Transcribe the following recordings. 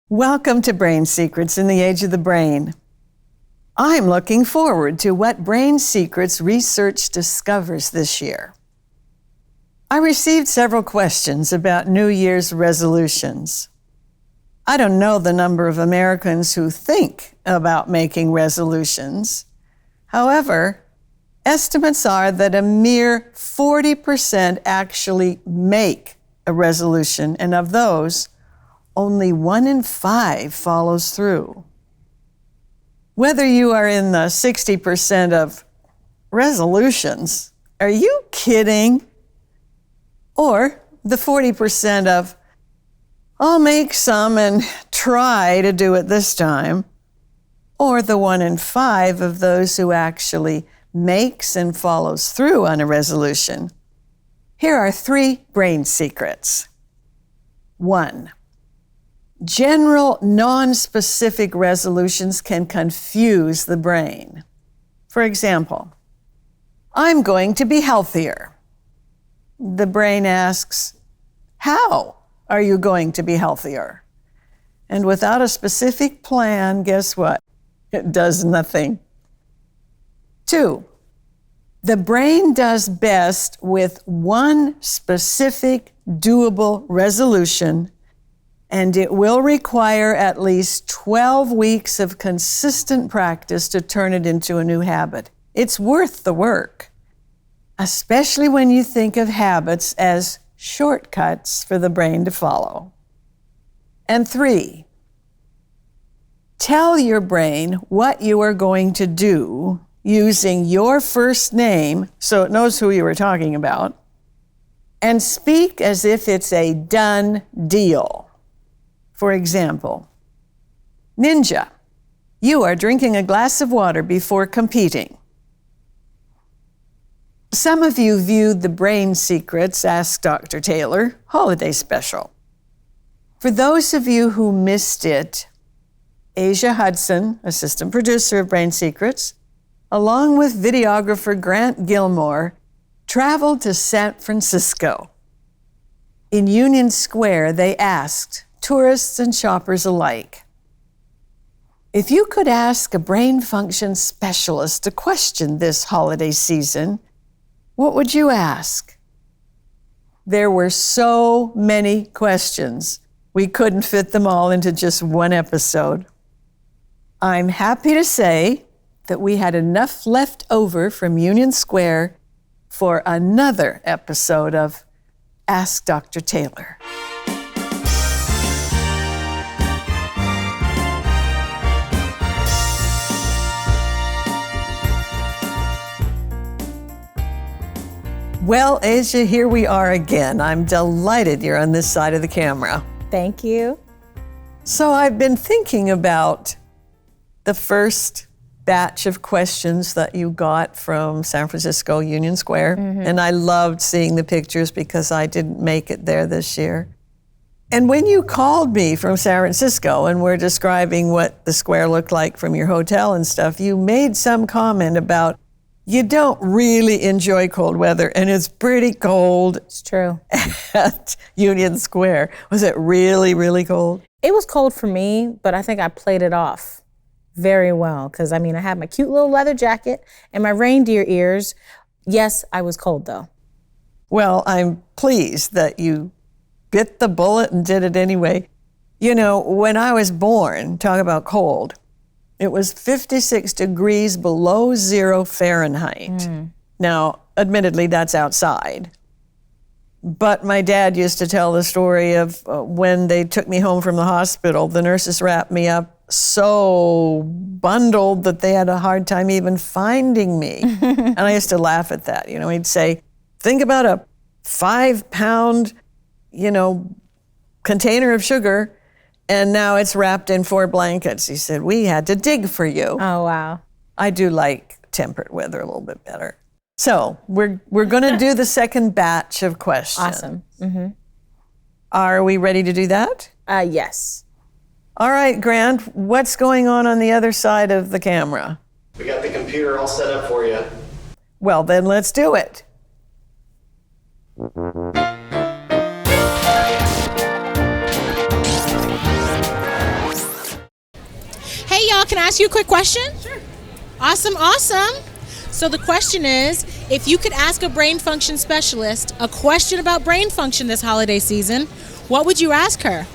Welcome to Brain Secrets in the Age of the Brain. I'm looking forward to what Brain Secrets research discovers this year. I received several questions about New Year's resolutions. I don't know the number of Americans who think about making resolutions. However, estimates are that a mere 40% actually make a resolution, and of those, only 1 in 5 follows through. Whether you are in the 60% of resolutions, are you kidding? Or the 40% of, I'll make some and try to do it this time. Or the 1 in 5 of those who actually makes and follows through on a resolution. Here are 3 brain secrets. 1. General, non-specific resolutions can confuse the brain. For example, I'm going to be healthier. The brain asks, how are you going to be healthier? And without a specific plan, guess what? It does nothing. 2, the brain does best with one specific, doable resolution, and it will require at least 12 weeks of consistent practice to turn it into a new habit. It's worth the work, especially when you think of habits as shortcuts for the brain to follow. And 3, tell your brain what you are going to do using your first name so it knows who you were talking about, and speak as if it's a done deal. For example, Ninja, you are drinking a glass of water before competing. Some of you viewed the Brain Secrets Ask Dr. Taylor holiday special. For those of you who missed it, Asia Hudson, assistant producer of Brain Secrets, along with videographer Grant Gilmore, traveled to San Francisco. In Union Square, they asked tourists and shoppers alike, if you could ask a brain function specialist a question this holiday season, what would you ask? There were so many questions, we couldn't fit them all into just one episode. I'm happy to say that we had enough left over from Union Square for another episode of Ask Dr. Taylor. Well, Asia, here we are again. I'm delighted you're on this side of the camera. Thank you. So I've been thinking about the first batch of questions that you got from San Francisco Union Square. And I loved seeing the pictures because I didn't make it there this year. And when you called me from San Francisco and were describing what the square looked like from your hotel and stuff, you made some comment about you don't really enjoy cold weather, and it's pretty cold. It's true. At Union Square. Was it really, really cold? It was cold for me, but I think I played it off very well because, I had my cute little leather jacket and my reindeer ears. Yes, I was cold, though. Well, I'm pleased that you bit the bullet and did it anyway. You know, when I was born, talk about cold, it was 56 degrees below 0 Fahrenheit. Now, admittedly, that's outside. But my dad used to tell the story of when they took me home from the hospital, the nurses wrapped me up so bundled that they had a hard time even finding me. And I used to laugh at that. You know, he'd say, think about a 5-pound, container of sugar, and now it's wrapped in 4 blankets. He said, we had to dig for you. Oh, wow. I do like temperate weather a little bit better. So we're going to do the second batch of questions. Awesome. Are we ready to do that? Yes. All right, Grant, what's going on the other side of the camera? We got the computer all set up for you. Well, then let's do it. ask you a quick question? Sure. Awesome. So the question is, if you could ask a brain function specialist a question about brain function this holiday season, what would you ask her?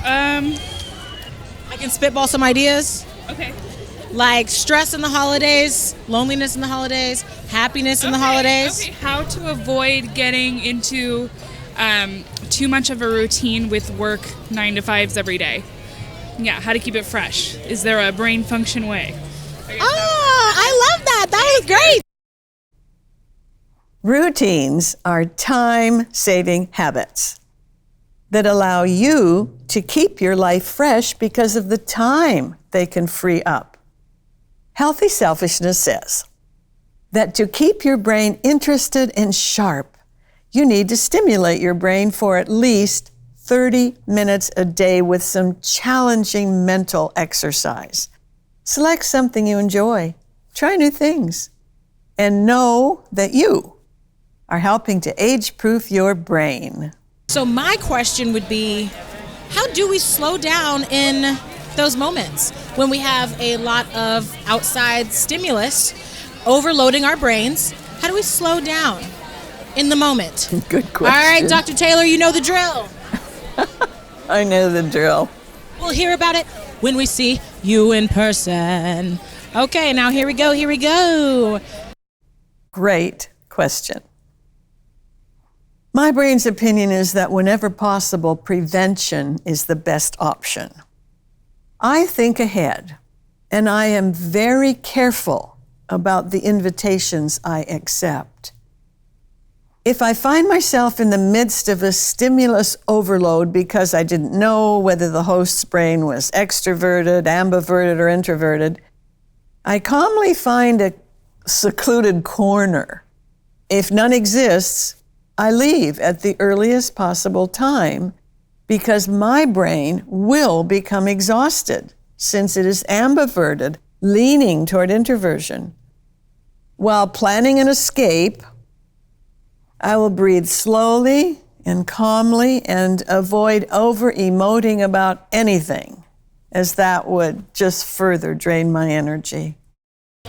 I can spitball some ideas. Okay. Like stress in the holidays, loneliness in the holidays, happiness in the holidays. Okay, how to avoid getting into too much of a routine with work 9 to 5s every day. Yeah, how to keep it fresh. Is there a brain function way? Oh, I love that. That was great. Routines are time-saving habits that allow you to keep your life fresh because of the time they can free up. Healthy selfishness says that to keep your brain interested and sharp, you need to stimulate your brain for at least 30 minutes a day with some challenging mental exercise. Select something you enjoy. Try new things. And know that you are helping to age-proof your brain. So my question would be, how do we slow down in those moments when we have a lot of outside stimulus overloading our brains? How do we slow down in the moment? Good question. All right, Dr. Taylor, you know the drill. I know the drill. We'll hear about it when we see you in person. Okay, now here we go. Great question. My brain's opinion is that whenever possible, prevention is the best option. I think ahead, and I am very careful about the invitations I accept. If I find myself in the midst of a stimulus overload because I didn't know whether the host's brain was extroverted, ambiverted, or introverted, I calmly find a secluded corner. If none exists, I leave at the earliest possible time because my brain will become exhausted since it is ambiverted, leaning toward introversion. While planning an escape, I will breathe slowly and calmly and avoid over-emoting about anything, as that would just further drain my energy.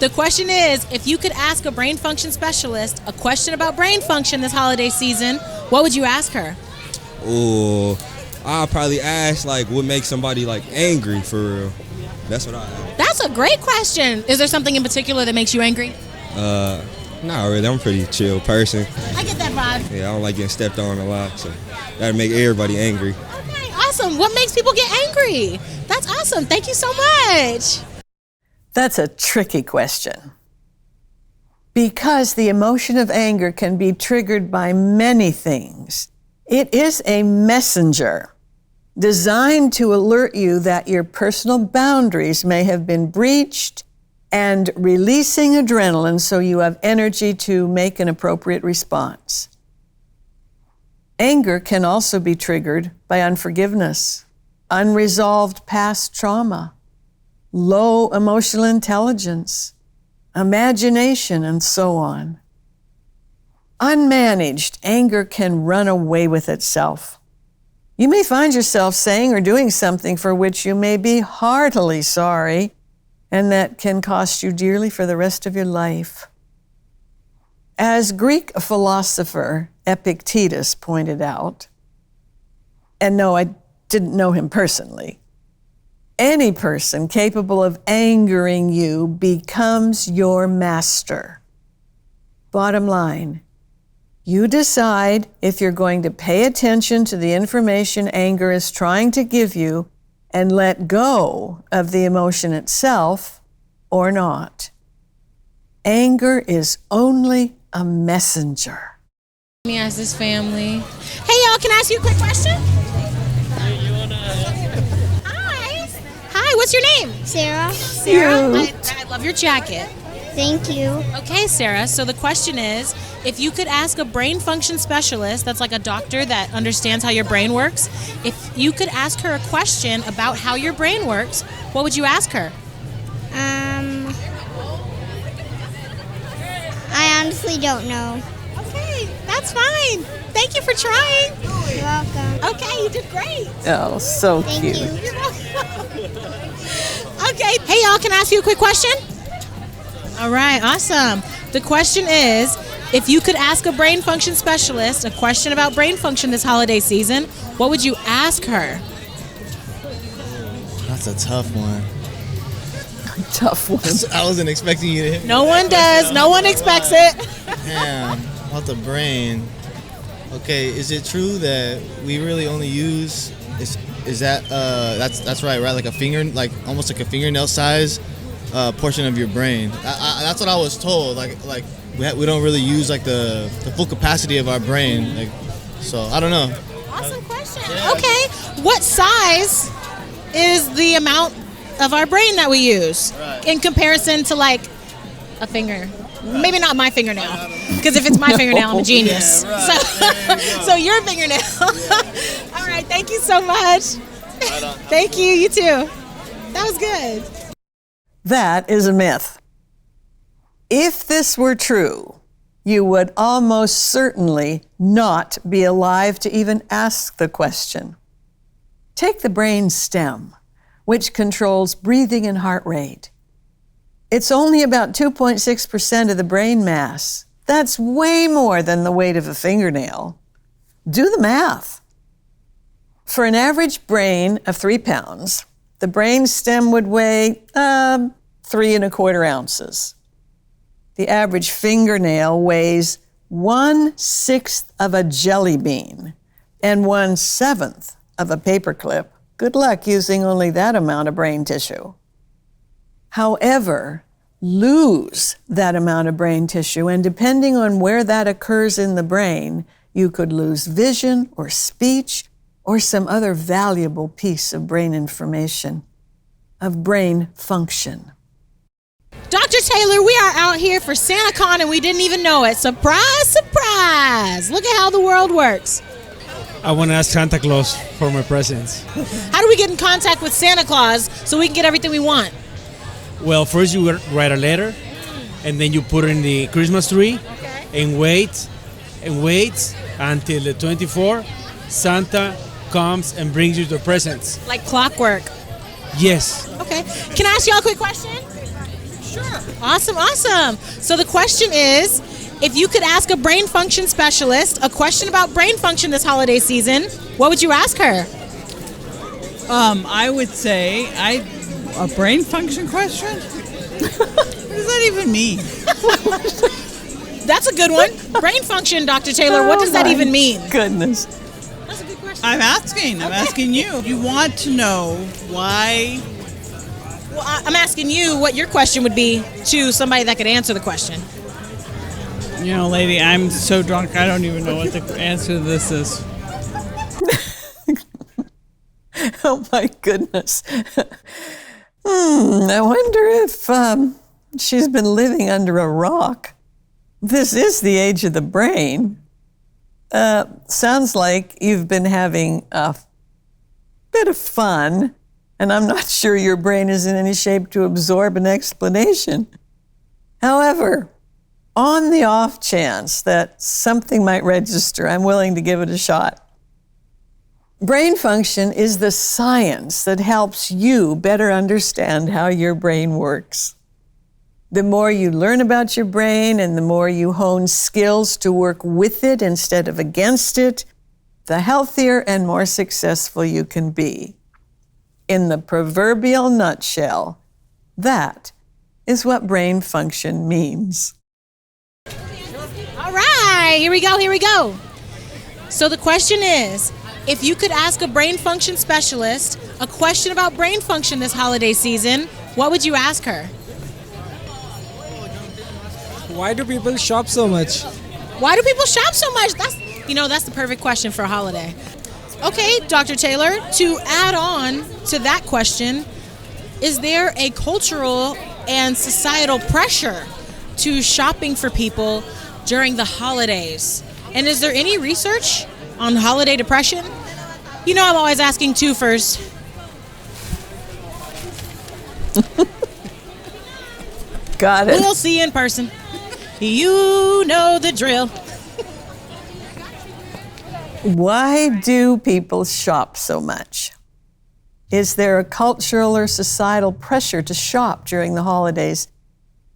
The question is, if you could ask a brain function specialist a question about brain function this holiday season, what would you ask her? Oh, I'll probably ask, what makes somebody, angry, for real. That's what I ask. That's a great question. Is there something in particular that makes you angry? Not really. I'm a pretty chill person. I get that vibe. Yeah, I don't like getting stepped on a lot, so that'd make everybody angry. Okay, awesome. What makes people get angry? That's awesome. Thank you so much. That's a tricky question. Because the emotion of anger can be triggered by many things. It is a messenger designed to alert you that your personal boundaries may have been breached and releasing adrenaline so you have energy to make an appropriate response. Anger can also be triggered by unforgiveness, unresolved past trauma, low emotional intelligence, imagination, and so on. Unmanaged anger can run away with itself. You may find yourself saying or doing something for which you may be heartily sorry, and that can cost you dearly for the rest of your life. As Greek philosopher Epictetus pointed out, and no, I didn't know him personally, any person capable of angering you becomes your master. Bottom line, you decide if you're going to pay attention to the information anger is trying to give you and let go of the emotion itself or not. Anger is only a messenger. Let me ask this family. Hey, y'all, can I ask you a quick question? Hi, what's your name? Sarah. Sarah, I love your jacket. Thank you. Okay, Sarah, so the question is, if you could ask a brain function specialist, that's like a doctor that understands how your brain works, if you could ask her a question about how your brain works, what would you ask her? I honestly don't know. Okay, that's fine. Thank you for trying. You're welcome. Okay, you did great. Oh, so Thank cute. you. You're welcome. Okay. Hey, y'all, can I ask you a quick question? All right, awesome. The question is, if you could ask a brain function specialist a question about brain function this holiday season, what would you ask her? That's a tough one. Tough one. I wasn't expecting you to hit me. No one does. No one expects it. Damn, about the brain. Okay, is it true that we really only use is that that's right, like a finger, like almost like a fingernail size portion of your brain? That's what I was told. Like we don't really use like the full capacity of our brain. Like, so I don't know. Awesome question. Okay, what size is the amount of our brain that we use in comparison to like a finger? Maybe not my fingernail, because if it's my fingernail, I'm a genius. Yeah, right. So your fingernail. All right, thank you so much. Thank you, you too. That was good. That is a myth. If this were true, you would almost certainly not be alive to even ask the question. Take the brain stem, which controls breathing and heart rate. It's only about 2.6% of the brain mass. That's way more than the weight of a fingernail. Do the math. For an average brain of 3 pounds, the brain stem would weigh 3¼ ounces. The average fingernail weighs 1/6 of a jelly bean and 1/7 of a paperclip. Good luck using only that amount of brain tissue. However, lose that amount of brain tissue, and depending on where that occurs in the brain, you could lose vision or speech or some other valuable piece of brain information, of brain function. Dr. Taylor, we are out here for SantaCon and we didn't even know it. Surprise, surprise. Look at how the world works. I want to ask Santa Claus for my presents. How do we get in contact with Santa Claus so we can get everything we want? Well, first you write a letter, and then you put it in the Christmas tree, and wait until the 24th. Santa comes and brings you the presents. Like clockwork. Yes. Okay. Can I ask y'all a quick question? Sure. Awesome, awesome. So the question is, if you could ask a brain function specialist a question about brain function this holiday season, what would you ask her? I would say a brain function question? What does that even mean? That's a good one. Brain function, Dr. Taylor. What does that even mean? Goodness. That's a good question. I'm asking you. You want to know why? Well, I'm asking you what your question would be to somebody that could answer the question. You know, lady, I'm so drunk I don't even know what the answer to this is. Oh my goodness. I wonder if she's been living under a rock. This is the age of the brain. Sounds like you've been having a bit of fun, and I'm not sure your brain is in any shape to absorb an explanation. However, on the off chance that something might register, I'm willing to give it a shot. Brain function is the science that helps you better understand how your brain works. The more you learn about your brain and the more you hone skills to work with it instead of against it, the healthier and more successful you can be. In the proverbial nutshell, that is what brain function means. All right, here we go. So the question is, if you could ask a brain function specialist a question about brain function this holiday season, what would you ask her? Why do people shop so much? Why do people shop so much? That's the perfect question for a holiday. Okay, Dr. Taylor, to add on to that question, is there a cultural and societal pressure to shopping for people during the holidays? And is there any research on holiday depression? You know, I'm always asking two first. Got it. We'll see you in person. You know the drill. Why do people shop so much? Is there a cultural or societal pressure to shop during the holidays?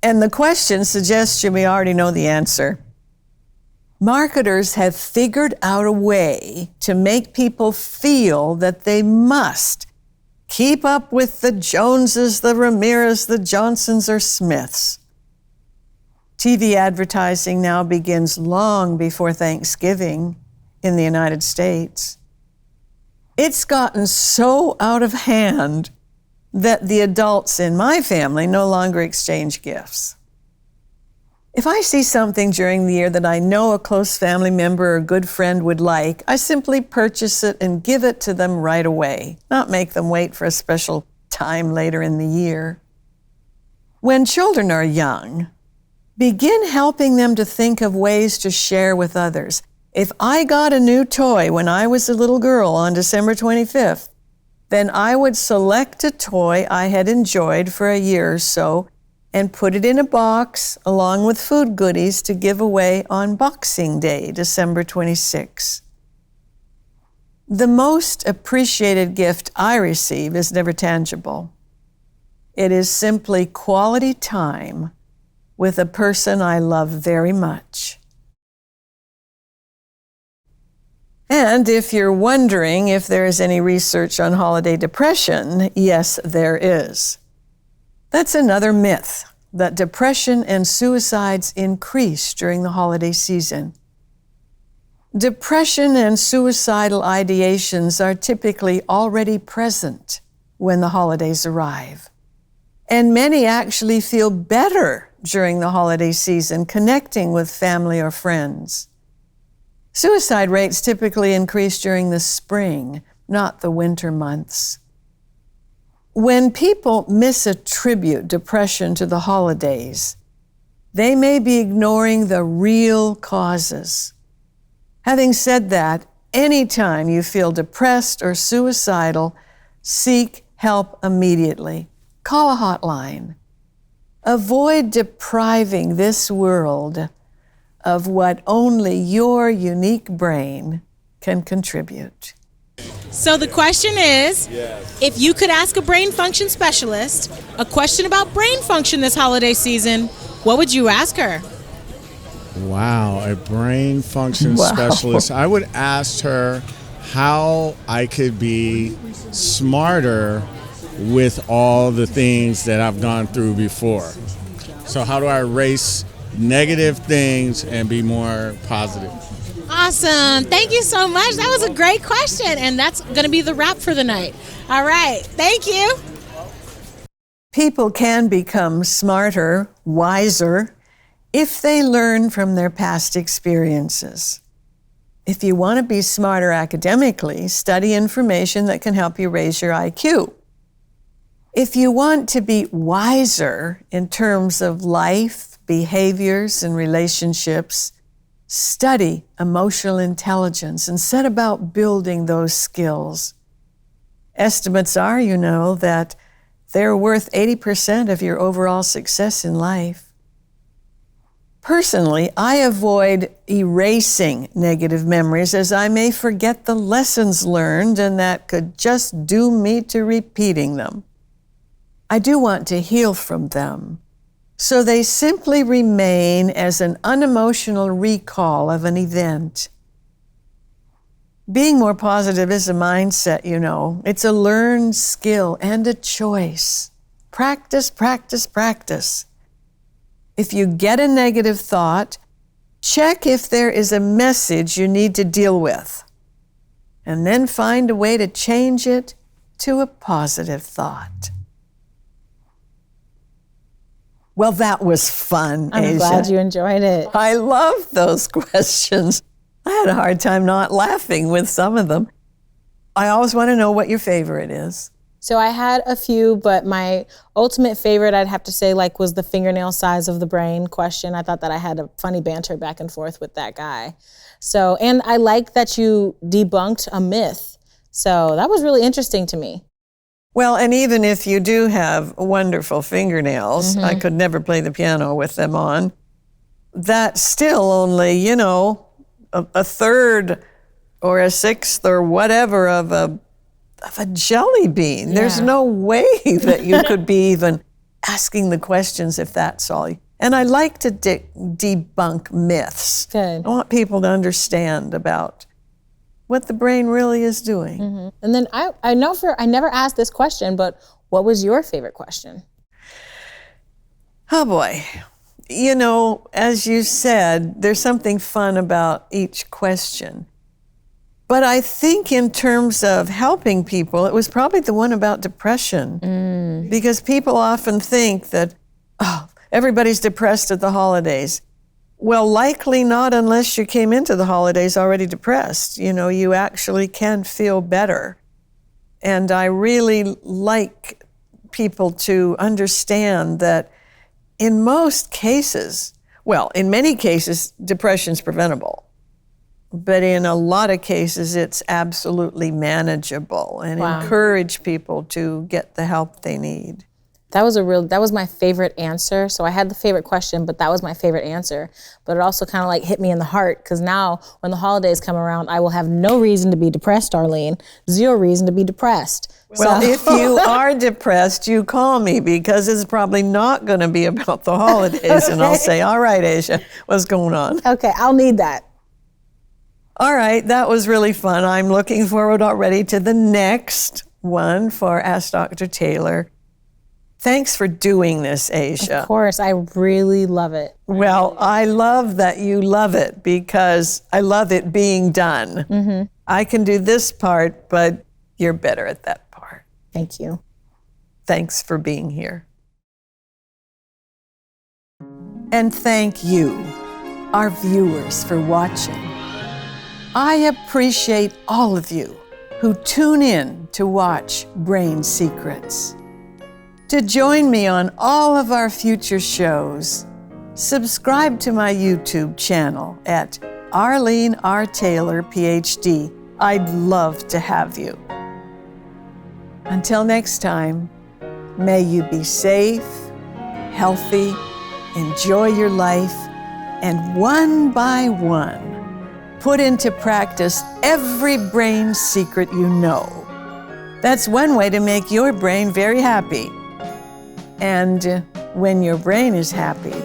And the question suggests we already know the answer. Marketers have figured out a way to make people feel that they must keep up with the Joneses, the Ramirez, the Johnsons, or Smiths. TV advertising now begins long before Thanksgiving in the United States. It's gotten so out of hand that the adults in my family no longer exchange gifts. If I see something during the year that I know a close family member or good friend would like, I simply purchase it and give it to them right away, not make them wait for a special time later in the year. When children are young, begin helping them to think of ways to share with others. If I got a new toy when I was a little girl on December 25th, then I would select a toy I had enjoyed for a year or so and put it in a box along with food goodies to give away on Boxing Day, December 26. The most appreciated gift I receive is never tangible. It is simply quality time with a person I love very much. And if you're wondering if there is any research on holiday depression, yes, there is. That's another myth, that depression and suicides increase during the holiday season. Depression and suicidal ideations are typically already present when the holidays arrive. And many actually feel better during the holiday season, connecting with family or friends. Suicide rates typically increase during the spring, not the winter months. When people misattribute depression to the holidays, they may be ignoring the real causes. Having said that, anytime you feel depressed or suicidal, seek help immediately. Call a hotline. Avoid depriving this world of what only your unique brain can contribute. So the question is, if you could ask a brain function specialist a question about brain function this holiday season, what would you ask her? Wow, a brain function specialist. I would ask her how I could be smarter with all the things that I've gone through before. So how do I erase negative things and be more positive? Awesome. Thank you so much. That was a great question. And that's going to be the wrap for the night. All right. Thank you. People can become smarter, wiser, if they learn from their past experiences. If you want to be smarter academically, study information that can help you raise your IQ. If you want to be wiser in terms of life, behaviors, and relationships, study emotional intelligence and set about building those skills. Estimates are, that they're worth 80% of your overall success in life. Personally, I avoid erasing negative memories as I may forget the lessons learned, and that could just doom me to repeating them. I do want to heal from them, so they simply remain as an unemotional recall of an event. Being more positive is a mindset, It's a learned skill and a choice. Practice, practice, practice. If you get a negative thought, check if there is a message you need to deal with, and then find a way to change it to a positive thought. Well, that was fun, I'm Asia. glad you enjoyed it. I love those questions. I had a hard time not laughing with some of them. I always want to know what your favorite is. So I had a few, but my ultimate favorite, I'd have to say, was the fingernail size of the brain question. I thought that I had a funny banter back and forth with that guy. So, and I like that you debunked a myth. So that was really interesting to me. Well, and even if you do have wonderful fingernails, I could never play the piano with them on, that's still only, a third or a sixth or whatever of a of a jelly bean. There's Yeah. no way that you could be even asking the questions if that's all. And I like to debunk myths. Good. I want people to understand about what the brain really is doing. And then I never asked this question, but what was your favorite question? Oh boy. You know, as you said, there's something fun about each question. But I think in terms of helping people, it was probably the one about depression. Because people often think that, oh, everybody's depressed at the holidays. Well, likely not unless you came into the holidays already depressed. You know, you actually can feel better. And I really like people to understand that in most cases, well, in many cases, depression's preventable. But in a lot of cases, it's absolutely manageable, and encourage people to get the help they need. That was my favorite answer. So I had the favorite question, but that was my favorite answer. But it also kind of like hit me in the heart, because now when the holidays come around, I will have no reason to be depressed, Arlene. Zero reason to be depressed. Well, if you are depressed, you call me, because it's probably not going to be about the holidays. And I'll say, all right, Asia, what's going on? Okay, I'll need that. All right, that was really fun. I'm looking forward already to the next one for Ask Dr. Taylor. Thanks for doing this, Asia. Of course, I really love it. Well, I love that you love it, because I love it being done. I can do this part, but you're better at that part. Thank you. Thanks for being here. And thank you, our viewers, for watching. I appreciate all of you who tune in to watch Brain Secrets. To join me on all of our future shows, subscribe to my YouTube channel at Arlene R. Taylor, PhD. I'd love to have you. Until next time, may you be safe, healthy, enjoy your life, and one by one, put into practice every brain secret you know. That's one way to make your brain very happy. And when your brain is happy,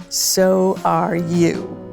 so are you.